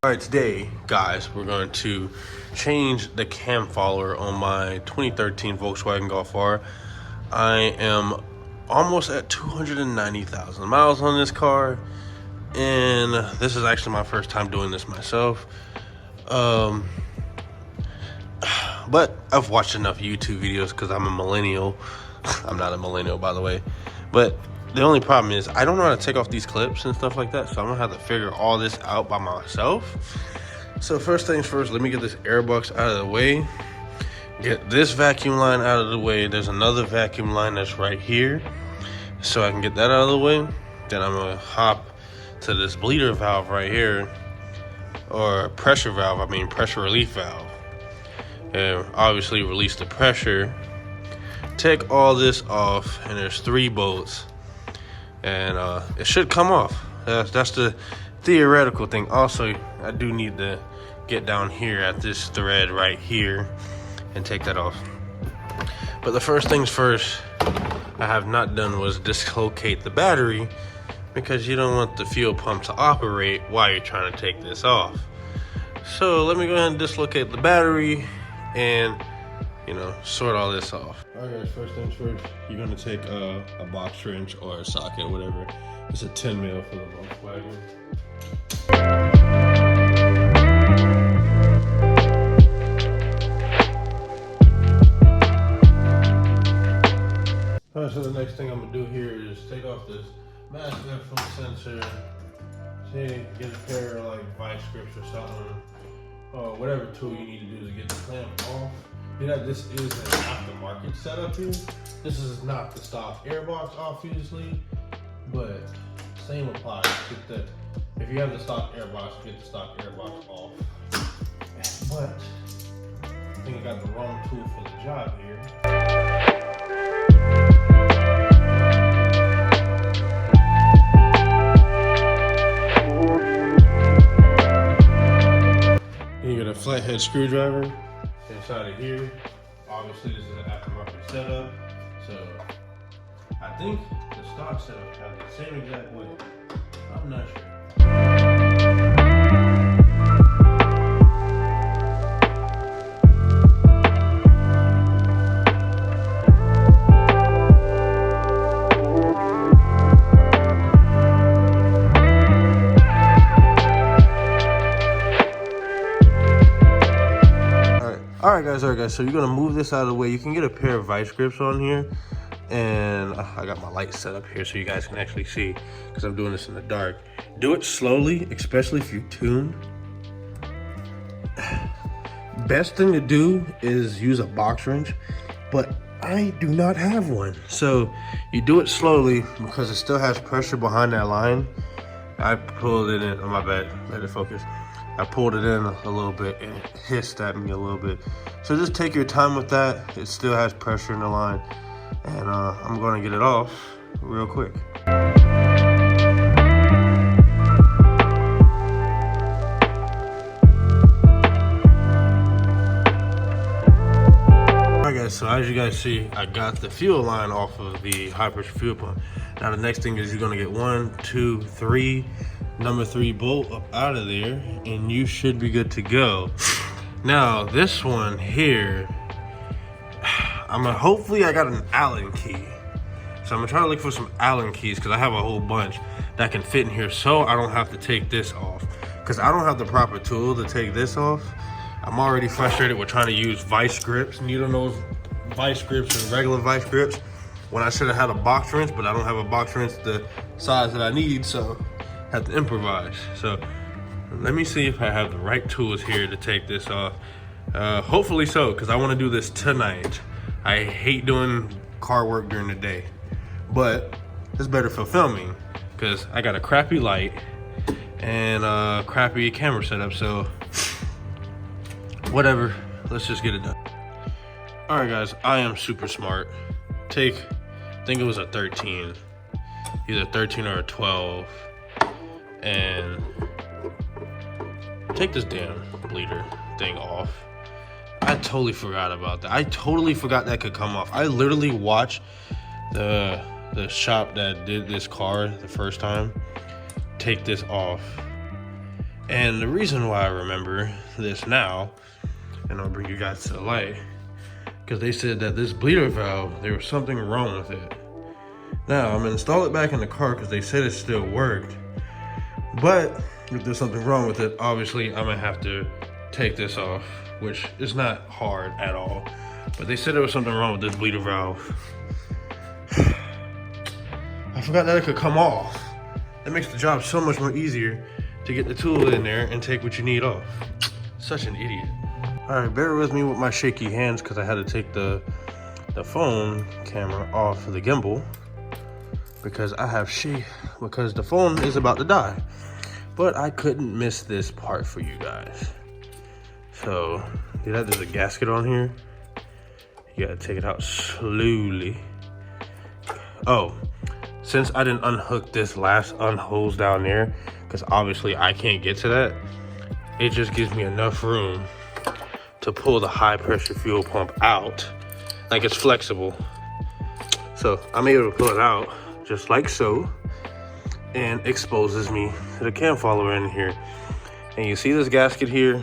All right, today, guys, we're going to change the cam follower on my 2013 Volkswagen Golf R. I am almost at 290,000 miles on this car, and this is actually my first time doing this myself. But I've watched enough YouTube videos because I'm a millennial. I'm not a millennial, by the way. But the only problem is I don't know how to take off these clips and stuff like that, so I'm gonna have to figure all this out by myself. So first things first, let me get this airbox out of the way. Get this vacuum line out of the way. There's another vacuum line that's right here, so I can get that out of the way. Then I'm gonna hop to this bleeder valve right here, or pressure valve, I mean pressure relief valve. And obviously release the pressure. Take all this off, and there's 3 bolts, and it should come off. That's the theoretical thing. Also, I do need to get down here at this thread right here and take that off. But the first things first I have not done was dislocate the battery, because you don't want the fuel pump to operate while you're trying to take this off. So let me go ahead and dislocate the battery and, you know, sort all this off. All right, guys, first things first, you're gonna take a box wrench or a socket, whatever. It's a 10 mil for the Volkswagen. All right, so the next thing I'm gonna do here is take off this mass influence sensor. See, get a pair of like vice grips or something, or whatever tool you need to do to get the clamp off. You know, this is an aftermarket setup here. This is not the stock airbox, obviously, but same applies. If you have the stock airbox, get the stock airbox off. But I think I got the wrong tool for the job here. You get a flathead screwdriver inside of here. Obviously, this is an aftermarket setup, so I think the stock setup has the same exact way. I'm not sure. All right, guys, so you're gonna move this out of the way. You can get a pair of vice grips on here, and I got my light set up here so you guys can actually see, because I'm doing this in the dark. Do it slowly, especially if you're tuned. Best thing to do is use a box wrench, but I do not have one. So you do it slowly because it still has pressure behind that line. I pulled it in, oh my bad, let it focus. I pulled it in a little bit and it hissed at me a little bit. So just take your time with that. It still has pressure in the line. And I'm gonna get it off real quick. Alright guys, so as you guys see, I got the fuel line off of the high pressure fuel pump. Now the next thing is you're gonna get 1, 2, 3, number 3 bolt up out of there, and you should be good to go. Now this one here, hopefully I got an Allen key. So I'm gonna try to look for some Allen keys, because I have a whole bunch that can fit in here, so I don't have to take this off, because I don't have the proper tool to take this off. I'm already frustrated with trying to use vice grips, needle nose vice grips and regular vice grips, when I should have had a box wrench, but I don't have a box wrench the size that I need, so I have to improvise. So let me see if I have the right tools here to take this off. Hopefully so, because I want to do this tonight. I hate doing car work during the day, but it's better for filming, because I got a crappy light and a crappy camera setup, so whatever, let's just get it done. All right guys, I am super smart. I think it was a 13, either 13 or a 12, and take this damn bleeder thing off. I totally forgot about that. I totally forgot that could come off. I literally watched the shop that did this car the first time take this off, And the reason why I remember this now, and I'll bring you guys to the light, because they said that this bleeder valve, there was something wrong with it. Now, I'm gonna install it back in the car because they said it still worked. But if there's something wrong with it, obviously I'm gonna have to take this off, which is not hard at all. But they said there was something wrong with this bleeder valve. I forgot that it could come off. That makes the job so much more easier to get the tool in there and take what you need off. Such an idiot. All right, bear with me with my shaky hands because I had to take the phone camera off of the gimbal because because the phone is about to die. But I couldn't miss this part for you guys. So, there's a gasket on here. You gotta take it out slowly. Oh, since I didn't unhook this last unhose down there, because obviously I can't get to that, it just gives me enough room to pull the high pressure fuel pump out. Like, it's flexible. So I'm able to pull it out just like so, and exposes me to the cam follower in here. And you see this gasket here?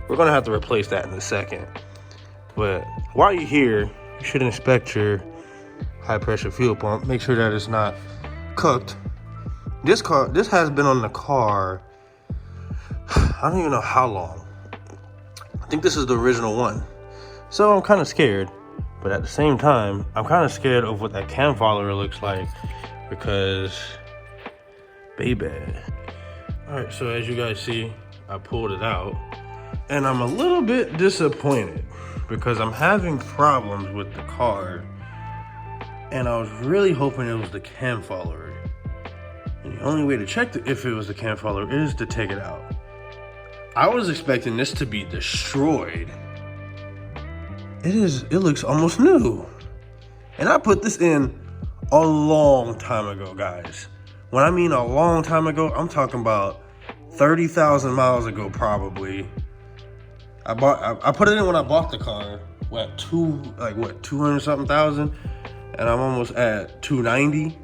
We're gonna have to replace that in a second. But while you're here, you should inspect your high pressure fuel pump. Make sure that it's not cooked. This has been on the car, I don't even know how long. I think this is the original one. So I'm kind of scared, but at the same time, I'm kind of scared of what that cam follower looks like because, baby. All right, so as you guys see, I pulled it out and I'm a little bit disappointed because I'm having problems with the car. And I was really hoping it was the cam follower. And the only way to check if it was the cam follower is to take it out. I was expecting this to be destroyed. It looks almost new. And I put this in a long time ago, guys. When I mean a long time ago, I'm talking about 30,000 miles ago, probably. I put it in when I bought the car. What, 200 something thousand? And I'm almost at 290.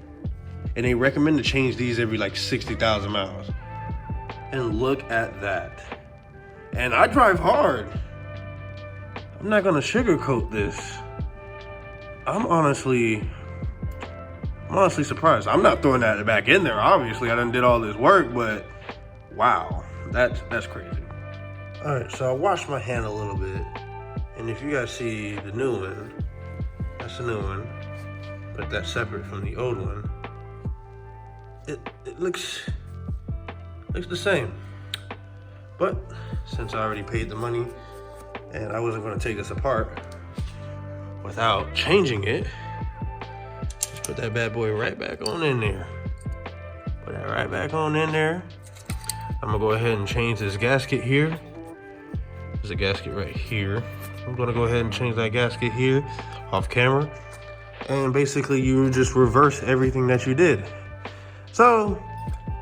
And they recommend to change these every like 60,000 miles. And look at that. And I drive hard. I'm not gonna sugarcoat this. I'm honestly surprised. I'm not throwing that back in there. Obviously, I done did all this work, but wow, that's crazy. All right, so I washed my hand a little bit. And if you guys see the new one, that's the new one. But that's separate from the old one. It looks the same. But since I already paid the money and I wasn't gonna take this apart without changing it, just put that bad boy right back on in there. Put that right back on in there. I'm gonna go ahead and change this gasket here. There's a gasket right here. I'm gonna go ahead and change that gasket here off camera. And basically you just reverse everything that you did. So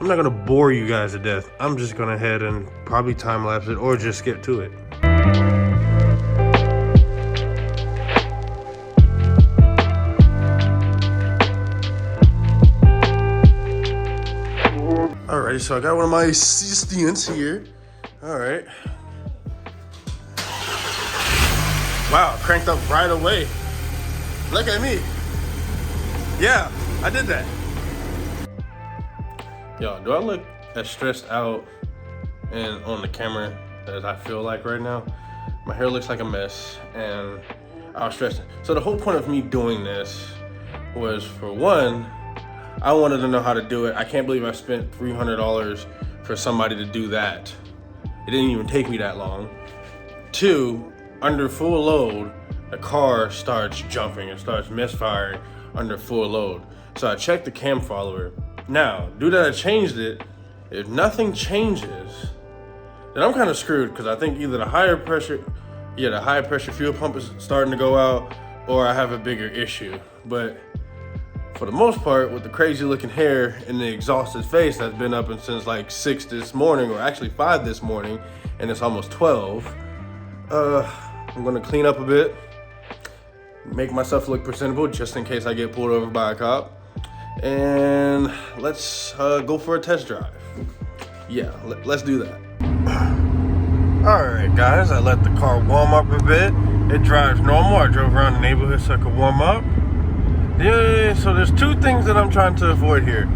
I'm not gonna bore you guys to death. I'm just gonna head and probably time lapse it or just skip to it. Alrighty, so I got one of my assistants here. Alright. Wow, cranked up right away. Look at me. Yeah, I did that. Yo, do I look as stressed out and on the camera as I feel like right now? My hair looks like a mess and I was stressed. So the whole point of me doing this was, for one, I wanted to know how to do it. I can't believe I spent $300 for somebody to do that. It didn't even take me that long. Two, under full load, the car starts jumping. It starts misfiring under full load. So I checked the cam follower. Now, due that I changed it, if nothing changes, then I'm kind of screwed because I think either the high pressure fuel pump is starting to go out or I have a bigger issue. But for the most part, with the crazy looking hair and the exhausted face that's been up since like 6 this morning, or actually 5 this morning, and it's almost 12, I'm gonna clean up a bit, make myself look presentable just in case I get pulled over by a cop, and let's go for a test drive. yeah, let's do that. Alright guys, I let the car warm up a bit. It drives normal. I drove around the neighborhood so I could warm up. Yeah, so there's two things that I'm trying to avoid here.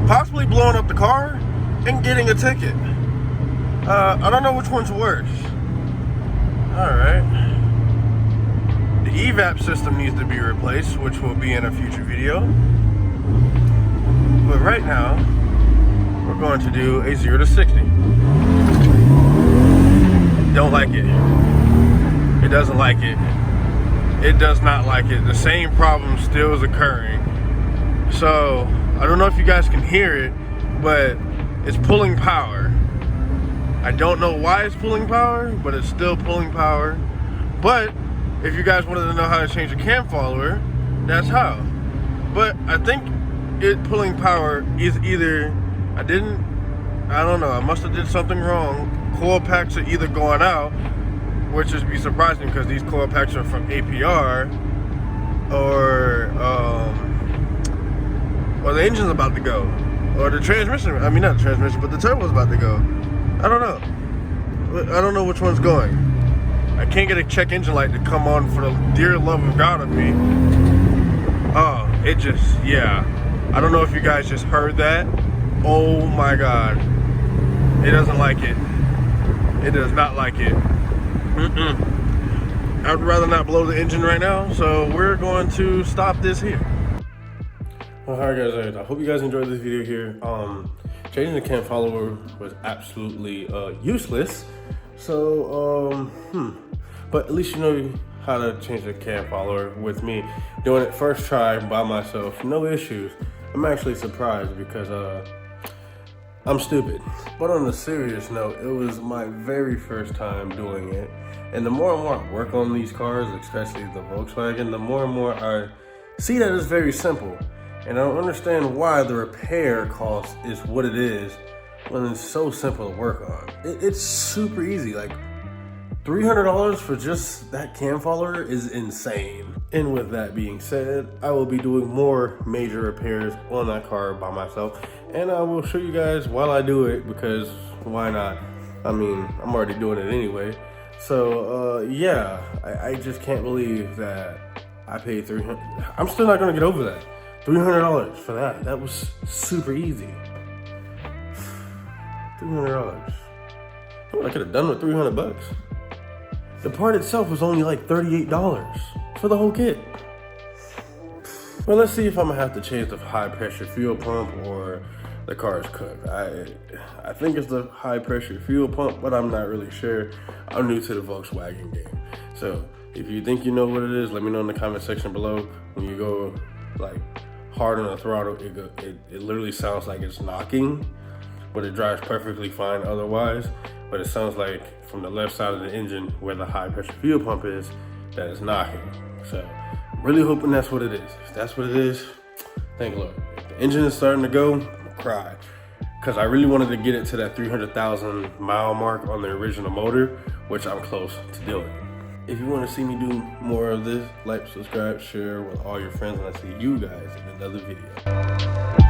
Possibly blowing up the car and getting a ticket. I don't know which one's worse. Alright. The evap system needs to be replaced, which will be in a future video. But right now, we're going to do a 0 to 60. Don't like it. It doesn't like it. It does not like it. The same problem still is occurring. So, I don't know if you guys can hear it, but it's pulling power. I don't know why it's pulling power, but it's still pulling power. But, if you guys wanted to know how to change a cam follower, that's how. But, I think it pulling power is either, I don't know, I must have did something wrong. Coil packs are either going out, which is be surprising because these coil packs are from APR, or the engine's about to go, or the transmission, I mean not the transmission, but the turbo's about to go. I don't know. I don't know which one's going. I can't get a check engine light to come on for the dear love of God of me. Oh, it just, yeah. I don't know if you guys just heard that. Oh my God. It doesn't like it. It does not like it. I'd rather not blow the engine right now, so we're going to stop this here. Well, alright guys, I hope you guys enjoyed this video here. Changing the cam follower was absolutely useless. So, but at least you know how to change the cam follower with me. Doing it first try by myself, no issues. I'm actually surprised because I'm stupid. But on a serious note, it was my very first time doing it. And the more and more I work on these cars, especially the Volkswagen, the more and more I see that it's very simple. And I don't understand why the repair cost is what it is when it's so simple to work on. It's super easy. Like $300 for just that cam follower is insane. And with that being said, I will be doing more major repairs on that car by myself. And I will show you guys while I do it, because why not? I mean, I'm already doing it anyway. So, yeah, I just can't believe that I paid $300. I'm still not gonna get over that. $300 for that. That was super easy. $300. I could have done with 300 bucks. The part itself was only like $38 for the whole kit. Well, let's see if I'm gonna have to change the high pressure fuel pump or the car's cooked. I think it's the high pressure fuel pump, but I'm not really sure. I'm new to the Volkswagen game. So if you think you know what it is, let me know in the comment section below. When you go like hard on the throttle, it literally sounds like it's knocking, but it drives perfectly fine otherwise. But it sounds like from the left side of the engine where the high pressure fuel pump is, that it's knocking. So I'm really hoping that's what it is. If that's what it is, thank Lord. If the engine is starting to go, I'm gonna cry. Because I really wanted to get it to that 300,000 mile mark on the original motor, which I'm close to doing. If you want to see me do more of this, like, subscribe, share with all your friends, and I'll see you guys in another video.